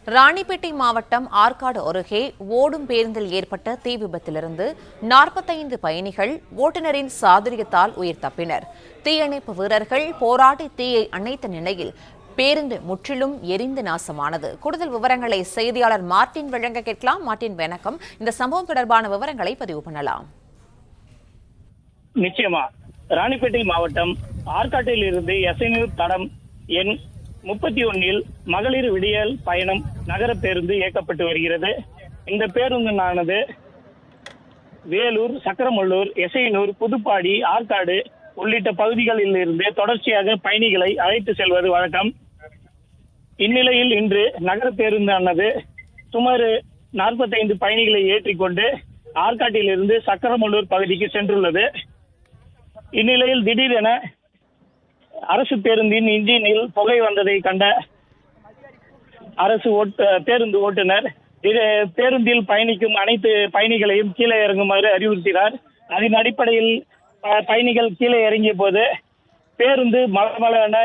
ராணிப்பேட்டை மாவட்டம் ஆற்காடு அருகே ஓடும் பேருந்தில் ஏற்பட்ட தீ விபத்திலிருந்து 45 பயணிகள் ஓட்டுநரின் சாதுரியத்தால் உயிர் தப்பினர். தீயணைப்பு வீரர்கள் போராடி தீயை அணைத்த நிலையில் பேருந்து முற்றிலும் எரிந்து நாசமானது. கூடுதல் விவரங்களை செய்தியாளர் மார்ட்டின் வழங்க கேட்கலாம். மார்ட்டின், வணக்கம். இந்த சம்பவம் தொடர்பான விவரங்களை பதிவு பண்ணலாம். நிச்சயமா. ராணிப்பேட்டை மாவட்டம் ஆற்காட்டில் இருந்து எசைனூர் தடம் எண் 31 மகளிர் விடியல் பயணம் நகர பேருந்து இயக்கப்பட்டு வருகிறது. இந்த பேருந்தானது வேலூர், சக்கரமல்லூர், எசைனூர், புதுப்பாடி, ஆற்காடு உள்ளிட்ட பகுதிகளில் இருந்து தொடர்ச்சியாக பயணிகளை அழைத்து செல்வது வழக்கம். இந்நிலையில் இன்று நகர பேருந்தானது சுமார் 45 பயணிகளை ஏற்றிக்கொண்டு ஆற்காட்டில் இருந்து சக்கரமல்லூர் பகுதிக்கு சென்றுள்ளது. இந்நிலையில் திடீரென அரசு பேருந்தின் இன்ஜினில் புகை வந்ததை கண்ட அரசு பேருந்து ஓட்டுநர் பேருந்தில் பயணிக்கும் அனைத்து பயணிகளையும் கீழே இறங்குமாறு அறிவுறுத்தினார். அதன் அடிப்படையில் பயணிகள் கீழே இறங்கிய போது பேருந்து மலமளவென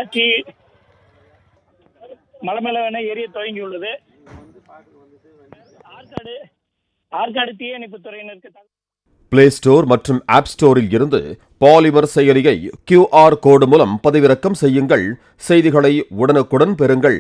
எரிய துவங்கியுள்ளது. ஆற்காடு தீயணைப்பு துறையினருக்கு பிளே ஸ்டோர் மற்றும் ஆப் ஸ்டோரில் இருந்து பாலிமர் செயலியை QR கோடு மூலம் பதிவிறக்கம் செய்யுங்கள். செய்திகளை உடனுக்குடன் பெறுங்கள்.